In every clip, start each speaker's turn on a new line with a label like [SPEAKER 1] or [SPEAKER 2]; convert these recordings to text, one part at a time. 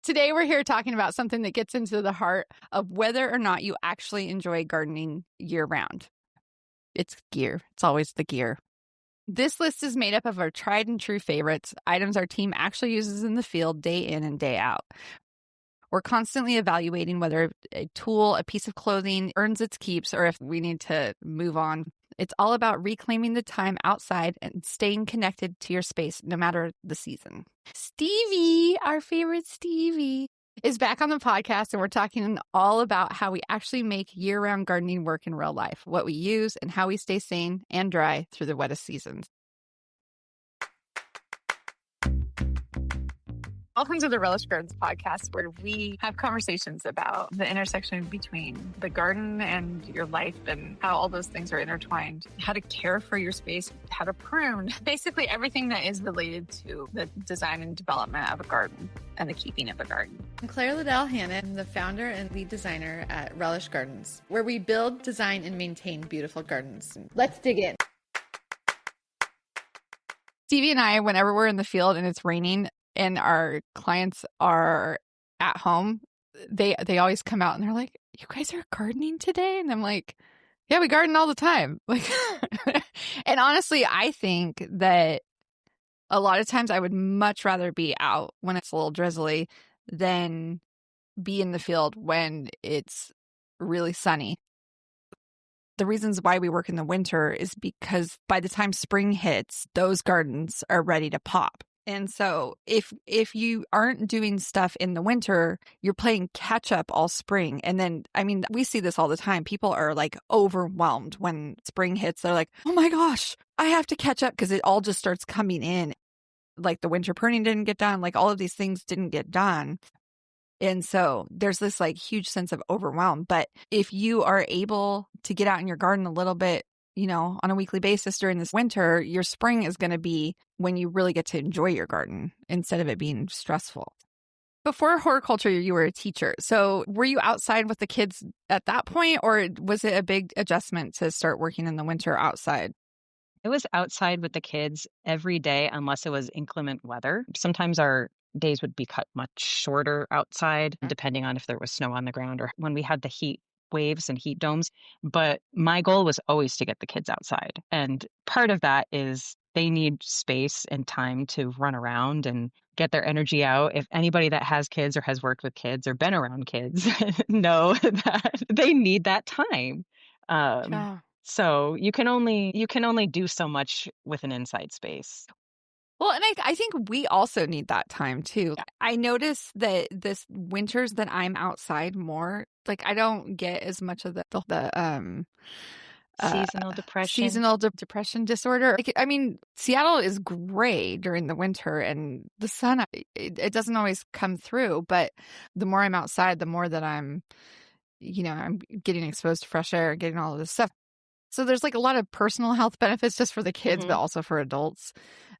[SPEAKER 1] Today, we're here talking about something that gets into the heart of whether or not you actually enjoy gardening year round. It's gear. It's always the gear. This list is made up of our tried and true favorites, items our team actually uses in the field day in and day out. We're constantly evaluating whether a tool, a piece of clothing earns its keeps or if we need to move on. It's all about reclaiming the time outside and staying connected to your space no matter the season. Stevie, our favorite Stevie, is back on the podcast, and we're talking all about how we actually make year-round gardening work in real life, what we use, and how we stay sane and dry through the wettest seasons. Welcome to the Relish Gardens podcast, where we have conversations about the intersection between the garden and your life and how all those things are intertwined, how to care for your space, how to prune, basically everything that is related to the design and development of a garden and the keeping of a garden.
[SPEAKER 2] I'm Claire Liddell Hannon. I'm the founder and lead designer at Relish Gardens, where we build, design, and maintain beautiful gardens. Let's dig in.
[SPEAKER 1] Stevie and I, whenever we're in the field and it's raining, and our clients are at home, they always come out and they're like, "You guys are gardening today?" And I'm like, "Yeah, we garden all the time." Like, and honestly, I think that a lot of times I would much rather be out when it's a little drizzly than be in the field when it's really sunny. The reasons why we work in the winter is because by the time spring hits, those gardens are ready to pop. And so if you aren't doing stuff in the winter, you're playing catch up all spring. And then, I mean, we see this all the time. People are like overwhelmed when spring hits. They're like, "Oh my gosh, I have to catch up," because it all just starts coming in. Like the winter pruning didn't get done. Like all of these things didn't get done. And so there's this like huge sense of overwhelm. But if you are able to get out in your garden a little bit, on a weekly basis during this winter, your spring is going to be when you really get to enjoy your garden instead of it being stressful. Before horticulture, you were a teacher. So were you outside with the kids at that point, or was it a big adjustment to start working in the winter outside?
[SPEAKER 3] It was outside with the kids every day unless it was inclement weather. Sometimes our days would be cut much shorter outside, depending on if there was snow on the ground or when we had the heat waves and heat domes. But my goal was always to get the kids outside. And part of that is they need space and time to run around and get their energy out. If anybody that has kids or has worked with kids or been around kids know that they need that time.
[SPEAKER 1] Yeah.
[SPEAKER 3] So you can only do so much with an inside space.
[SPEAKER 1] Well, and I think we also need that time too. I notice that this winters that I'm outside more, like I don't get as much of the
[SPEAKER 3] Seasonal
[SPEAKER 1] depression disorder. Like, I mean, Seattle is gray during the winter, and the sun it doesn't always come through. But the more I'm outside, the more that I'm getting exposed to fresh air, getting all of this stuff. So there's like a lot of personal health benefits just for the kids, but also for adults.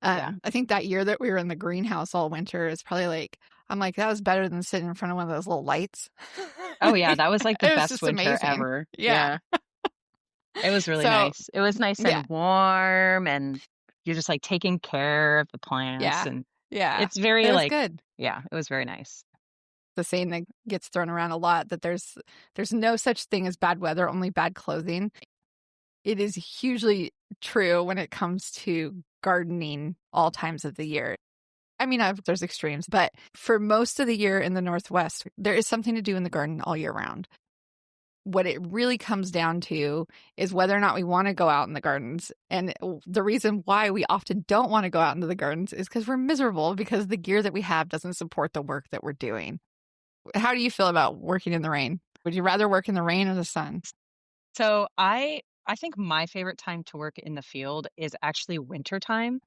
[SPEAKER 1] I think that year that we were in the greenhouse all winter is probably like, I'm like, that was better than sitting in front of one of those little lights.
[SPEAKER 3] Oh yeah, that was like the
[SPEAKER 1] It was
[SPEAKER 3] best
[SPEAKER 1] just
[SPEAKER 3] winter
[SPEAKER 1] amazing.
[SPEAKER 3] ever.
[SPEAKER 1] Yeah.
[SPEAKER 3] It was really nice. It was nice and warm, and you're just like taking care of the plants. And it's very
[SPEAKER 1] it was good.
[SPEAKER 3] Yeah, it was very nice.
[SPEAKER 1] The saying that gets thrown around a lot that there's no such thing as bad weather, only bad clothing. It is hugely true when it comes to gardening all times of the year. I mean, there's extremes, but for most of the year in the Northwest, there is something to do in the garden all year round. What it really comes down to is whether or not we want to go out in the gardens. And the reason why we often don't want to go out into the gardens is because we're miserable because the gear that we have doesn't support the work that we're doing. How do you feel about working in the rain? Would you rather work in the rain or the sun?
[SPEAKER 3] So I think my favorite time to work in the field is actually wintertime.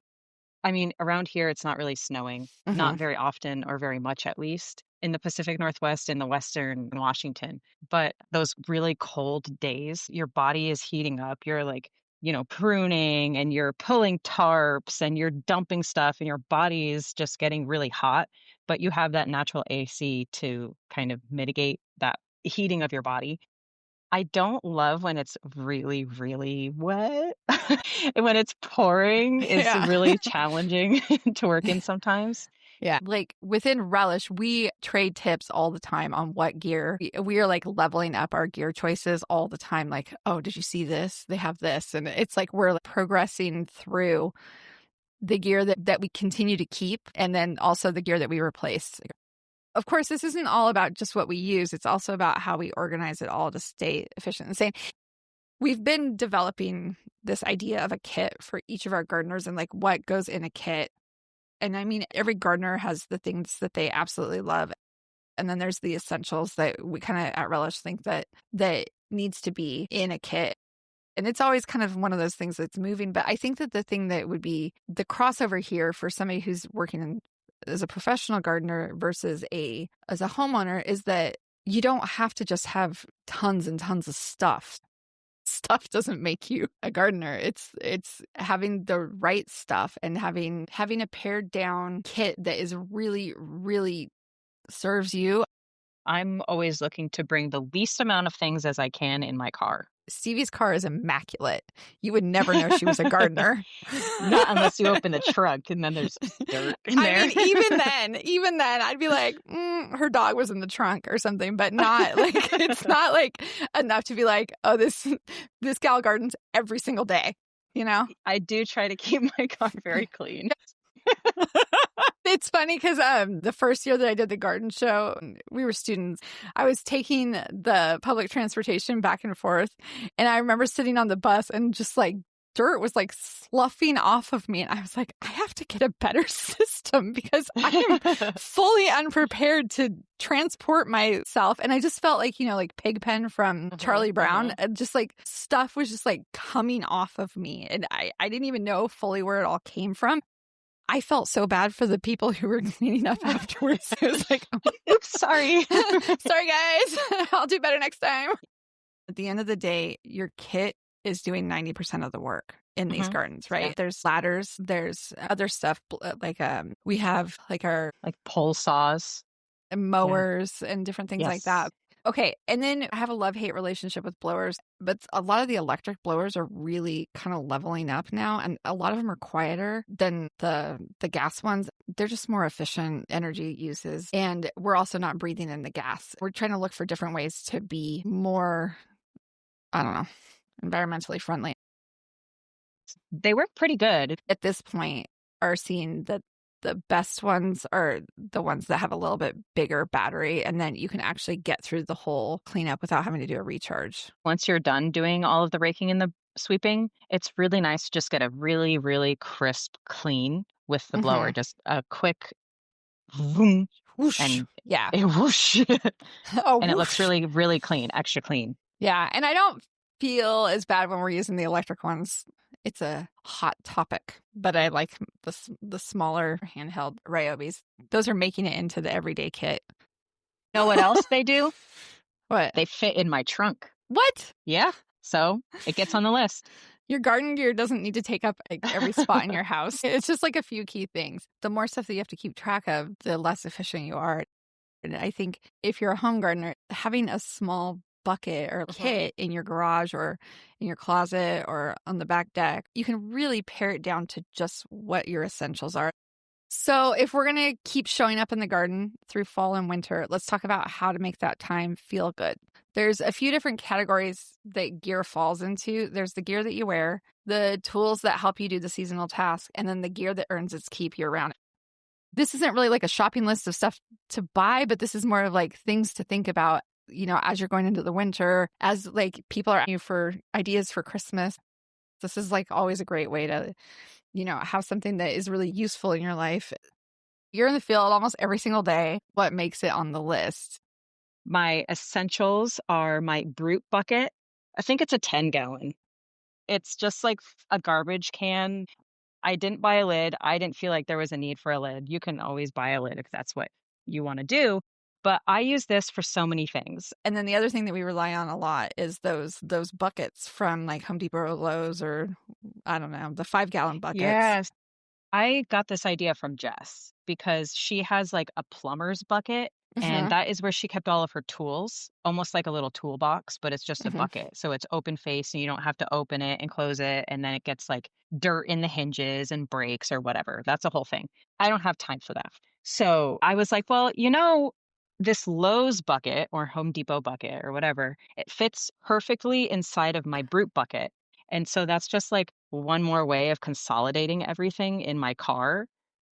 [SPEAKER 3] I mean, around here, it's not really snowing, not very often or very much at least. In the Pacific Northwest, in the Western Washington. But those really cold days, your body is heating up. You're like, pruning and you're pulling tarps and you're dumping stuff and your body is just getting really hot. But you have that natural AC to kind of mitigate that heating of your body. I don't love when it's really, really wet. And when it's pouring, it's really challenging to work in sometimes.
[SPEAKER 1] Yeah. Like within Relish, we trade tips all the time on what gear. We are like leveling up our gear choices all the time. Like, oh, did you see this? They have this. And it's like we're like progressing through the gear that we continue to keep and then also the gear that we replace. Of course, this isn't all about just what we use. It's also about how we organize it all to stay efficient and sane. We've been developing this idea of a kit for each of our gardeners and like what goes in a kit. And I mean, every gardener has the things that they absolutely love. And then there's the essentials that we kind of at Relish think that needs to be in a kit. And it's always kind of one of those things that's moving. But I think that the thing that would be the crossover here for somebody who's working as a professional gardener versus as a homeowner is that you don't have to just have tons and tons of stuff. Stuff doesn't make you a gardener. It's having the right stuff and having a pared down kit that is really, really serves you.
[SPEAKER 3] I'm always looking to bring the least amount of things as I can in my car.
[SPEAKER 1] Stevie's car is immaculate. You would never know she was a gardener.
[SPEAKER 3] Not unless you open the trunk and then there's dirt in there.
[SPEAKER 1] I mean, even then, I'd be like, her dog was in the trunk or something, but not like, it's not like enough to be like, oh, this gal gardens every single day, you know?
[SPEAKER 3] I do try to keep my car very clean.
[SPEAKER 1] It's funny because the first year that I did the garden show, we were students. I was taking the public transportation back and forth. And I remember sitting on the bus and just like dirt was like sloughing off of me. And I was like, I have to get a better system because I am fully unprepared to transport myself. And I just felt like, like Pigpen from Charlie Brown, just like stuff was just like coming off of me. And I didn't even know fully where it all came from. I felt so bad for the people who were cleaning up afterwards. I was like,
[SPEAKER 3] oops, sorry.
[SPEAKER 1] Sorry, guys. I'll do better next time. At the end of the day, your kit is doing 90% of the work in these gardens, right? Yeah. There's ladders. There's other stuff like we have like our
[SPEAKER 3] pole saws,
[SPEAKER 1] mowers, and different things like that. Okay. And then I have a love-hate relationship with blowers, but a lot of the electric blowers are really kind of leveling up now. And a lot of them are quieter than the gas ones. They're just more efficient energy uses. And we're also not breathing in the gas. We're trying to look for different ways to be more, I don't know, environmentally friendly.
[SPEAKER 3] They work pretty good.
[SPEAKER 1] At this point, are seeing that the best ones are the ones that have a little bit bigger battery, and then you can actually get through the whole cleanup without having to do a recharge.
[SPEAKER 3] Once you're done doing all of the raking and the sweeping, it's really nice to just get a really, really crisp clean with the blower. Just a quick vroom,
[SPEAKER 1] whoosh.
[SPEAKER 3] And
[SPEAKER 1] a
[SPEAKER 3] whoosh.
[SPEAKER 1] Oh,
[SPEAKER 3] and it looks really, really clean, extra clean.
[SPEAKER 1] Yeah, and I don't feel as bad when we're using the electric ones. It's a hot topic, but I like the smaller handheld Ryobis. Those are making it into the everyday kit.
[SPEAKER 3] You know what else they do?
[SPEAKER 1] What?
[SPEAKER 3] They fit in my trunk.
[SPEAKER 1] What?
[SPEAKER 3] Yeah, so it gets on the list.
[SPEAKER 1] Your garden gear doesn't need to take up every spot in your house. It's just like a few key things. The more stuff that you have to keep track of, the less efficient you are. And I think if you're a home gardener, having a small bucket or kit in your garage or in your closet or on the back deck, you can really pare it down to just what your essentials are. So if we're going to keep showing up in the garden through fall and winter, let's talk about how to make that time feel good. There's a few different categories that gear falls into. There's the gear that you wear, the tools that help you do the seasonal task, and then the gear that earns its keep year round. This isn't really like a shopping list of stuff to buy, but this is more of like things to think about, as you're going into the winter, as like people are asking you for ideas for Christmas. This is like always a great way to, have something that is really useful in your life. You're in the field almost every single day. What makes it on the list?
[SPEAKER 3] My essentials are my Brute bucket. I think it's a 10-gallon. It's just like a garbage can. I didn't buy a lid. I didn't feel like there was a need for a lid. You can always buy a lid if that's what you want to do. But I use this for so many things.
[SPEAKER 1] And then the other thing that we rely on a lot is those buckets from like Home Depot or Lowe's or, I don't know, the 5-gallon buckets.
[SPEAKER 3] Yes. I got this idea from Jess because she has like a plumber's bucket. And that is where she kept all of her tools, almost like a little toolbox, but it's just a bucket. So it's open face and you don't have to open it and close it. And then it gets like dirt in the hinges and breaks or whatever. That's a whole thing. I don't have time for that. So I was like, well, this Lowe's bucket or Home Depot bucket or whatever, it fits perfectly inside of my Brute bucket. And so that's just like one more way of consolidating everything in my car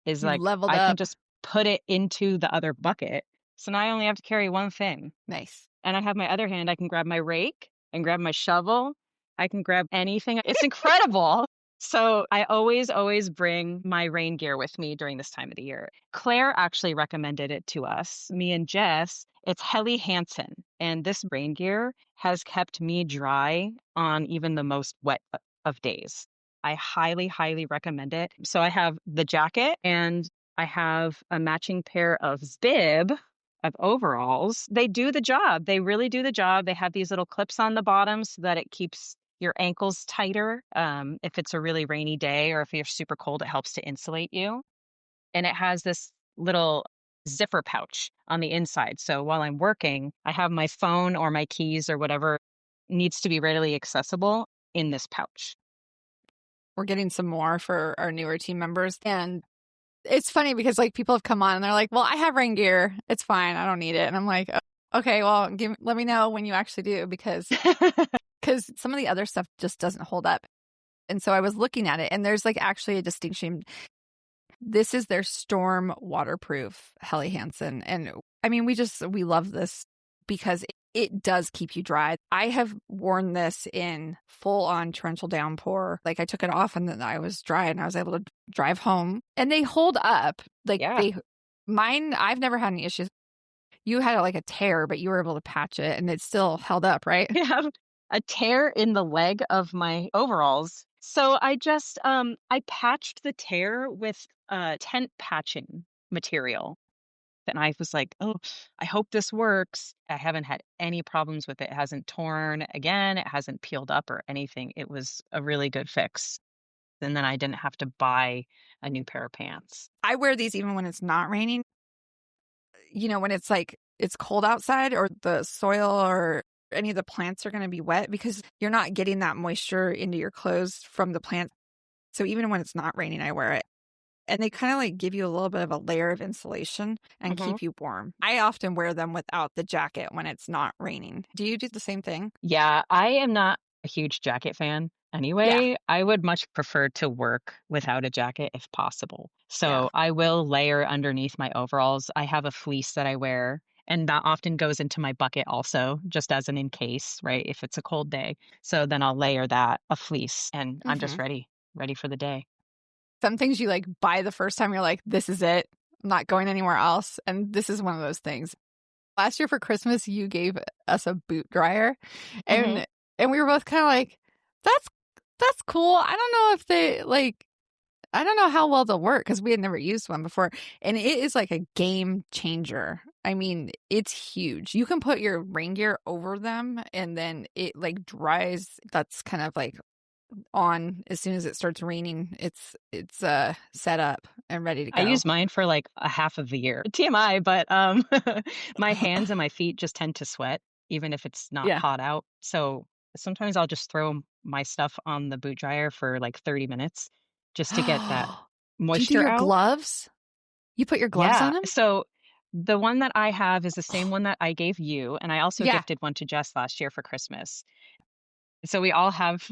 [SPEAKER 3] is
[SPEAKER 1] You've
[SPEAKER 3] like
[SPEAKER 1] leveled
[SPEAKER 3] I can
[SPEAKER 1] up.
[SPEAKER 3] just put it into the other bucket. So now I only have to carry one thing.
[SPEAKER 1] Nice.
[SPEAKER 3] And I have my other hand, I can grab my rake and grab my shovel. I can grab anything. It's incredible. So I always bring my rain gear with me during this time of the year. Claire actually recommended it to us, me and Jess. It's Helly Hansen. And this rain gear has kept me dry on even the most wet of days. I highly recommend it. So I have the jacket and I have a matching pair of bib of overalls. They do the job. They really do the job. They have these little clips on the bottom so that it keeps your ankles tighter. If it's a really rainy day or if you're super cold, it helps to insulate you. And it has this little zipper pouch on the inside. So while I'm working, I have my phone or my keys or whatever needs to be readily accessible in this pouch.
[SPEAKER 1] We're getting some more for our newer team members. And it's funny because like people have come on and they're like, well, I have rain gear. It's fine. I don't need it. And I'm like, "Oh, okay, well, let me know when you actually do because some of the other stuff just doesn't hold up." And so I was looking at it and there's like actually a distinction. This is their storm waterproof Helly Hansen. And I mean, we love this because it does keep you dry. I have worn this in full on torrential downpour. Like I took it off and then I was dry and I was able to drive home and they hold up. Like
[SPEAKER 3] Yeah.
[SPEAKER 1] mine, I've never had any issues. You had like a tear, but you were able to patch it and it still held up, right?
[SPEAKER 3] I have a tear in the leg of my overalls. So I patched the tear with tent patching material. And I was like, oh, I hope this works. I haven't had any problems with it. It hasn't torn again. It hasn't peeled up or anything. It was a really good fix. And then I didn't have to buy a new pair of pants.
[SPEAKER 1] I wear these even when it's not raining. When it's like it's cold outside or the soil or any of the plants are going to be wet because you're not getting that moisture into your clothes from the plant. So even when it's not raining, I wear it. And they kind of like give you a little bit of a layer of insulation and
[SPEAKER 3] Mhm.
[SPEAKER 1] keep you warm. I often wear them without the jacket when it's not raining. Do you do the same thing?
[SPEAKER 3] Yeah, I am not a huge jacket fan
[SPEAKER 1] Yeah.
[SPEAKER 3] anyway. I would much prefer to work without a jacket if possible.
[SPEAKER 1] Yeah.
[SPEAKER 3] So I will layer underneath my overalls. I have a fleece that I wear, and that often goes into my bucket also, just as an in case, right? If it's a cold day. So then I'll layer that, a fleece, and I'm just
[SPEAKER 1] Mm-hmm.
[SPEAKER 3] ready for the day.
[SPEAKER 1] Some things you like buy the first time, you're like, this is it. I'm not going anywhere else. And this is one of those things. Last year for Christmas, you gave us a boot dryer,
[SPEAKER 3] Hmm.
[SPEAKER 1] and we were both kind of like, that's cool. I don't know if they like. I don't know how well they'll work because we had never used one before, and it is like a game changer. I mean, it's huge. You can put your rain gear over them, and then it like dries. That's kind of like on as soon as it starts raining. It's set up and ready to
[SPEAKER 3] I
[SPEAKER 1] go.
[SPEAKER 3] use mine for like a half of the year. TMI, but my hands and my feet just tend to sweat even if it's not
[SPEAKER 1] Yeah.
[SPEAKER 3] hot out. So sometimes I'll just throw my stuff on the boot dryer for like 30 minutes just to get that
[SPEAKER 1] Do you do
[SPEAKER 3] moisture
[SPEAKER 1] your
[SPEAKER 3] out.
[SPEAKER 1] gloves? You put your gloves
[SPEAKER 3] Yeah.
[SPEAKER 1] on them?
[SPEAKER 3] So the one that I have is the same one that I gave you, and I also
[SPEAKER 1] Yeah.
[SPEAKER 3] gifted one to Jess last year for Christmas. So we all have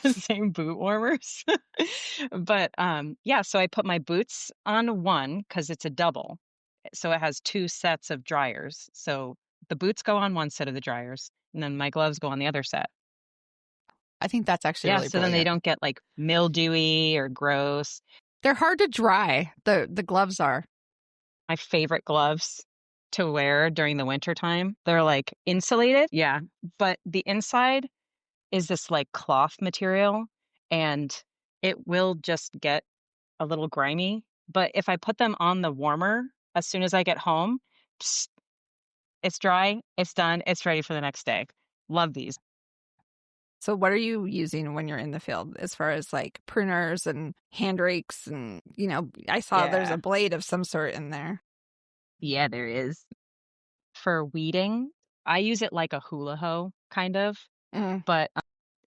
[SPEAKER 3] the same boot warmers. But yeah, so I put my boots on one because it's a double. So it has two sets of dryers. So the boots go on one set of the dryers, and then my gloves go on the other set.
[SPEAKER 1] I think that's actually
[SPEAKER 3] Yeah,
[SPEAKER 1] really
[SPEAKER 3] so then they
[SPEAKER 1] brilliant.
[SPEAKER 3] don't get like mildewy or gross.
[SPEAKER 1] They're hard to dry. The gloves are.
[SPEAKER 3] My favorite gloves to wear during the winter time. They're like insulated. Yeah, but the inside is this like cloth material and it will just get a little grimy. But if I put them on the warmer as soon as I get home, psst, it's dry, it's done, it's ready for the next day. Love these.
[SPEAKER 1] So what are you using when you're in the field as far as like pruners and hand rakes and I saw there's a
[SPEAKER 3] Yeah.
[SPEAKER 1] blade of some sort in there.
[SPEAKER 3] Yeah, there is. For weeding, I use it like a hula hoe, kind of,
[SPEAKER 1] Mm,
[SPEAKER 3] but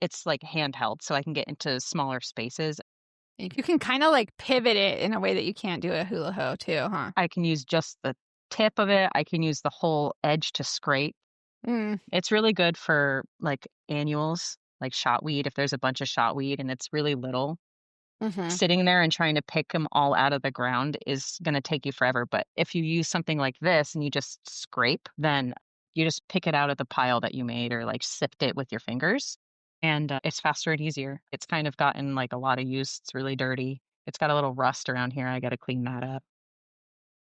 [SPEAKER 3] it's like handheld, so I can get into smaller spaces.
[SPEAKER 1] You can kind of like pivot it in a way that you can't do a hula hoe too, huh?
[SPEAKER 3] I can use just the tip of it. I can use the whole edge to scrape.
[SPEAKER 1] Mm.
[SPEAKER 3] It's really good for like annuals, like shotweed. If there's a bunch of shotweed and it's really little,
[SPEAKER 1] Mm-hmm.
[SPEAKER 3] sitting there and trying to pick them all out of the ground is going to take you forever. But if you use something like this and you just scrape, then you just pick it out of the pile that you made or like sift it with your fingers. And it's faster and easier. It's kind of gotten like a lot of use. It's really dirty. It's got a little rust around here. I got to clean that up.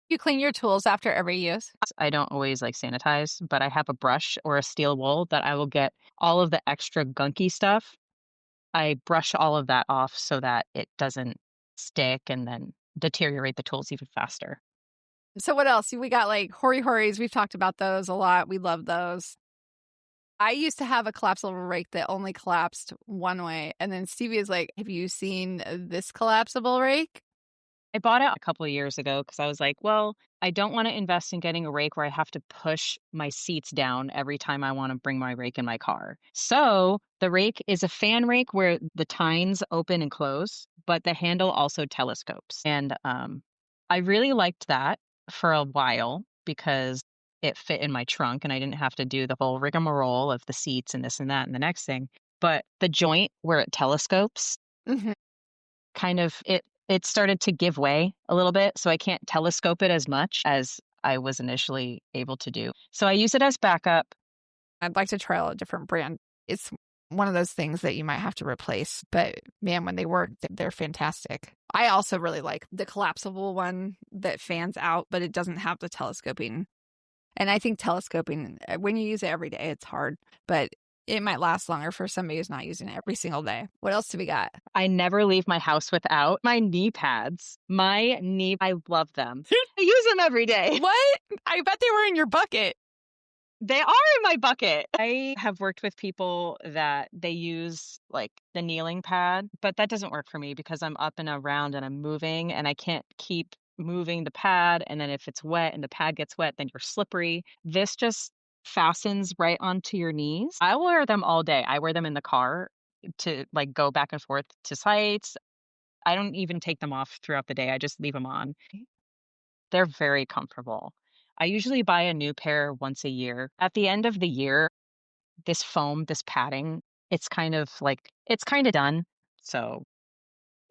[SPEAKER 1] You clean your tools after every use?
[SPEAKER 3] I don't always like sanitize, but I have a brush or a steel wool that I will get all of the extra gunky stuff. I brush all of that off so that it doesn't stick and then deteriorate the tools even faster.
[SPEAKER 1] So what else? We got like hori horis. We've talked about those a lot. We love those. I used to have a collapsible rake that only collapsed one way. And then Stevie is like, have you seen this collapsible rake?
[SPEAKER 3] I bought it a couple of years ago because I was like, well, I don't want to invest in getting a rake where I have to push my seats down every time I want to bring my rake in my car. So the rake is a fan rake where the tines open and close, but the handle also telescopes. And I really liked that for a while because it fit in my trunk and I didn't have to do the whole rigmarole of the seats and this and that and the next thing. But the joint where it telescopes,
[SPEAKER 1] Mm-hmm.
[SPEAKER 3] kind of it started to give way a little bit, so I can't telescope it as much as I was initially able to do. So I use it as backup.
[SPEAKER 1] I'd like to try a different brand. It's one of those things that you might have to replace, but man, when they work, they're fantastic. I also really like the collapsible one that fans out, but it doesn't have the telescoping. And I think telescoping, when you use it every day, it's hard, but it might last longer for somebody who's not using it every single day. What else do we got?
[SPEAKER 3] I never leave my house without my knee pads. I love them. I use them every day.
[SPEAKER 1] What? I bet they were in your bucket.
[SPEAKER 3] They are in my bucket. I have worked with people that they use like the kneeling pad, but that doesn't work for me because I'm up and around and I'm moving and I can't keep moving the pad. And then if it's wet and the pad gets wet, then you're slippery. This just fastens right onto your knees. I wear them all day. I wear them in the car to like go back and forth to sites. I don't even take them off throughout the day. I just leave them on. They're very comfortable. I usually buy a new pair once a year. At the end of the year, this foam, this padding, it's kind of done. So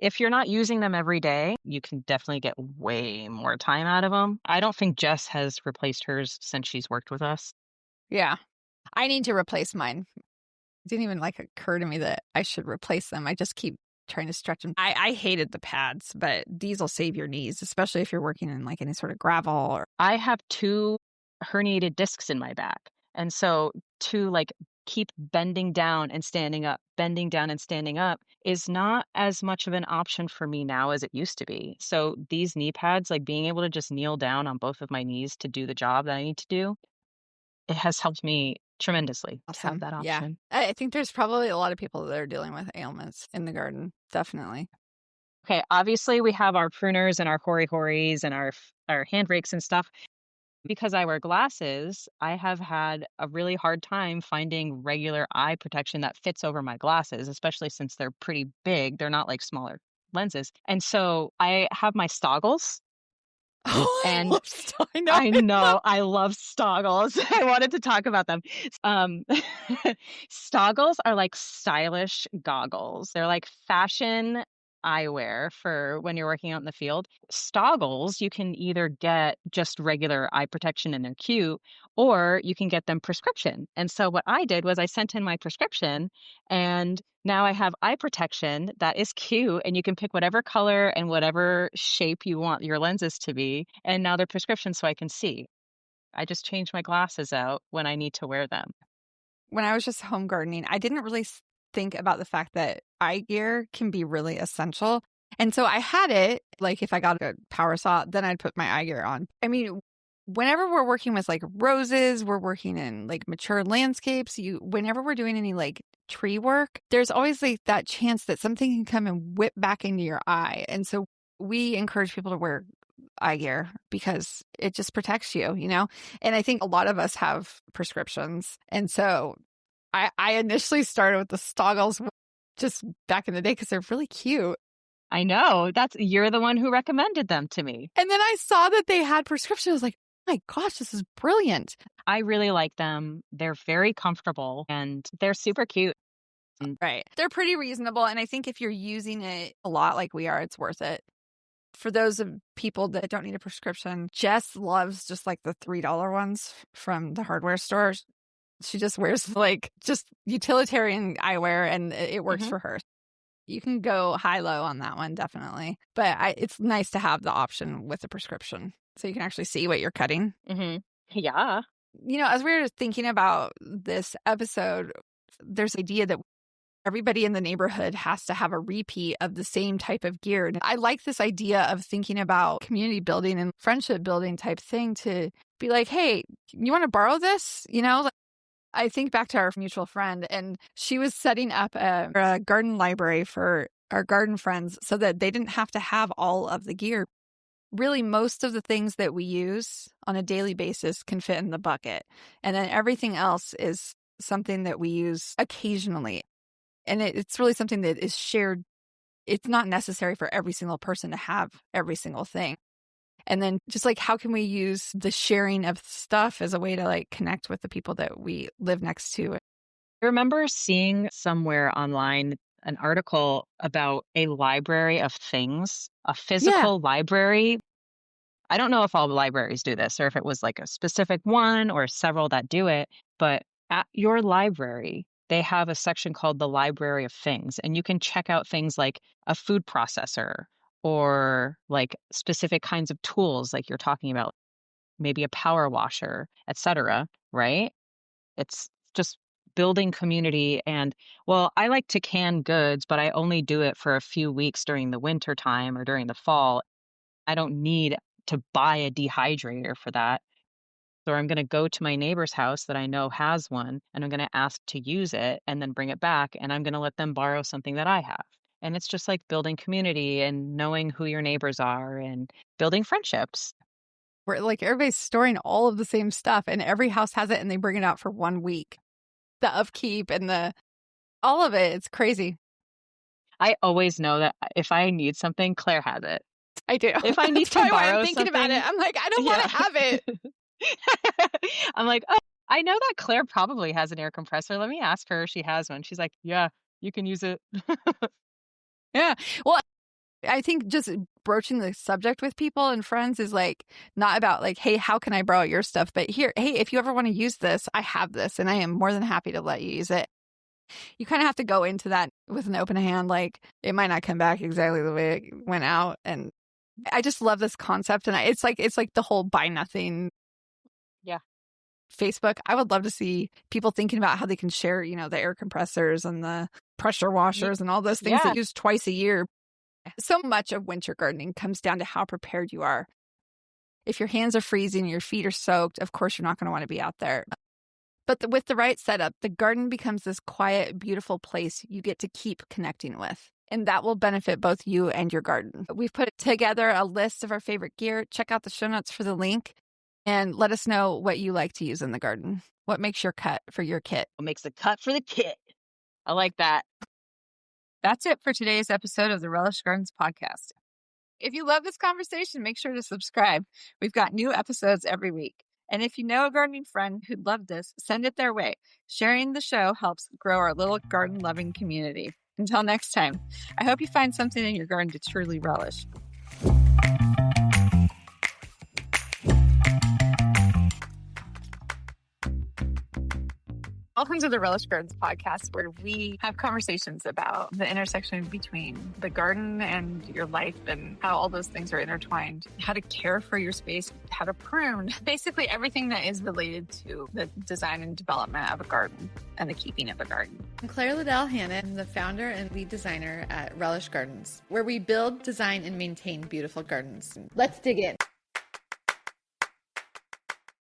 [SPEAKER 3] if you're not using them every day, you can definitely get way more time out of them. I don't think Jess has replaced hers since she's worked with us.
[SPEAKER 1] Yeah. I need to replace mine. It didn't even like occur to me that I should replace them. I just keep trying to stretch them. I hated the pads, but these will save your knees, especially if you're working in like any sort of gravel or
[SPEAKER 3] I have 2 herniated discs in my back. And so to like keep bending down and standing up, bending down and standing up is not as much of an option for me now as it used to be. So these knee pads, like being able to just kneel down on both of my knees to do the job that I need to do, it has helped me tremendously to have
[SPEAKER 1] awesome.
[SPEAKER 3] that
[SPEAKER 1] Yeah.
[SPEAKER 3] option.
[SPEAKER 1] I think there's probably a lot of people that are dealing with ailments in the garden. Definitely.
[SPEAKER 3] Okay, obviously we have our pruners and our hori-horis and our hand rakes and stuff. Because I wear glasses, I have had a really hard time finding regular eye protection that fits over my glasses, especially since they're pretty big. They're not like smaller lenses. And so I have my stoggles.
[SPEAKER 1] Oh,
[SPEAKER 3] And
[SPEAKER 1] I know.
[SPEAKER 3] I love stoggles. I wanted to talk about them. Um, stoggles are like stylish goggles. They're like fashion eyewear for when you're working out in the field. Stoggles, you can either get just regular eye protection and they're cute, or you can get them prescription. And so what I did was I sent in my prescription and now I have eye protection that is cute and you can pick whatever color and whatever shape you want your lenses to be. And now they're prescription so I can see. I just change my glasses out when I need to wear them.
[SPEAKER 1] When I was just home gardening, I didn't really think about the fact that eye gear can be really essential. And so I had it, like if I got a power saw, then I'd put my eye gear on. I mean, whenever we're working with like roses, we're working in like mature landscapes, whenever we're doing any like tree work, there's always like that chance that something can come and whip back into your eye. And so we encourage people to wear eye gear because it just protects you, you know? And I think a lot of us have prescriptions. And so I initially started with the stoggles just back in the day because they're really cute.
[SPEAKER 3] I know. You're the one who recommended them to me.
[SPEAKER 1] And then I saw that they had prescription. I was like, oh my gosh, this is brilliant.
[SPEAKER 3] I really like them. They're very comfortable and they're super cute.
[SPEAKER 1] Right. They're pretty reasonable. And I think if you're using it a lot like we are, it's worth it. For those of people that don't need a prescription, Jess loves just like the $3 ones from the hardware store. She just wears like just utilitarian eyewear and it works for her. You can go high-low on that one, definitely. But it's nice to have the option with a prescription so you can actually see what you're cutting.
[SPEAKER 3] Yeah.
[SPEAKER 1] You know, as we were thinking about this episode, there's the idea that everybody in the neighborhood has to have a repeat of the same type of gear. And I like this idea of thinking about community building and friendship building type thing to be like, hey, you want to borrow this? You know, I think back to our mutual friend, and she was setting up a garden library for our garden friends so that they didn't have to have all of the gear. Really, most of the things that we use on a daily basis can fit in the bucket. And then everything else is something that we use occasionally. And it's really something that is shared. It's not necessary for every single person to have every single thing. And then just like, how can we use the sharing of stuff as a way to like connect with the people that we live next to?
[SPEAKER 3] I remember seeing somewhere online an article about a library of things, a physical library. I don't know if all the libraries do this or if it was like a specific one or several that do it, but at your library, they have a section called the Library of Things, and you can check out things like a food processor or like specific kinds of tools like you're talking about, maybe a power washer, etc., right? It's just building community. And well, I like to can goods, but I only do it for a few weeks during the winter time or during the fall. I don't need to buy a dehydrator for that. So I'm going to go to my neighbor's house that I know has one, and I'm going to ask to use it and then bring it back, and I'm going to let them borrow something that I have. And it's just like building community and knowing who your neighbors are and building friendships.
[SPEAKER 1] Where like everybody's storing all of the same stuff and every house has it and they bring it out for 1 week. The upkeep and all of it, it's crazy.
[SPEAKER 3] I always know that if I need something, Claire has it.
[SPEAKER 1] I do.
[SPEAKER 3] If I need to
[SPEAKER 1] That's why
[SPEAKER 3] borrow
[SPEAKER 1] I'm thinking
[SPEAKER 3] something,
[SPEAKER 1] about it. I'm like, I don't want to have it.
[SPEAKER 3] I'm like, oh, I know that Claire probably has an air compressor. Let me ask her if she has one. She's like, yeah, you can use it.
[SPEAKER 1] Yeah. Well, I think just broaching the subject with people and friends is like not about like, hey, how can I borrow your stuff? But here, hey, if you ever want to use this, I have this and I am more than happy to let you use it. You kind of have to go into that with an open hand. Like it might not come back exactly the way it went out. And I just love this concept. And it's like the whole buy nothing.
[SPEAKER 3] Yeah.
[SPEAKER 1] Facebook. I would love to see people thinking about how they can share, you know, the air compressors and the pressure washers and all those things that use twice a year. So much of winter gardening comes down to how prepared you are. If your hands are freezing, your feet are soaked, of course, you're not going to want to be out there. But with the right setup, the garden becomes this quiet, beautiful place you get to keep connecting with. And that will benefit both you and your garden. We've put together a list of our favorite gear. Check out the show notes for the link and let us know what you like to use in the garden. What makes your cut for your kit?
[SPEAKER 3] What makes the cut for the kit? I like that.
[SPEAKER 1] That's it for today's episode of the Relish Gardens podcast. If you love this conversation, make sure to subscribe. We've got new episodes every week. And if you know a gardening friend who'd love this, send it their way. Sharing the show helps grow our little garden-loving community. Until next time, I hope you find something in your garden to truly relish. Welcome to the Relish Gardens podcast, where we have conversations about the intersection between the garden and your life and how all those things are intertwined, how to care for your space, how to prune, basically everything that is related to the design and development of a garden and the keeping of a garden.
[SPEAKER 2] I'm Claire Liddell Hannon. I'm the founder and lead designer at Relish Gardens, where we build, design, and maintain beautiful gardens. Let's dig in.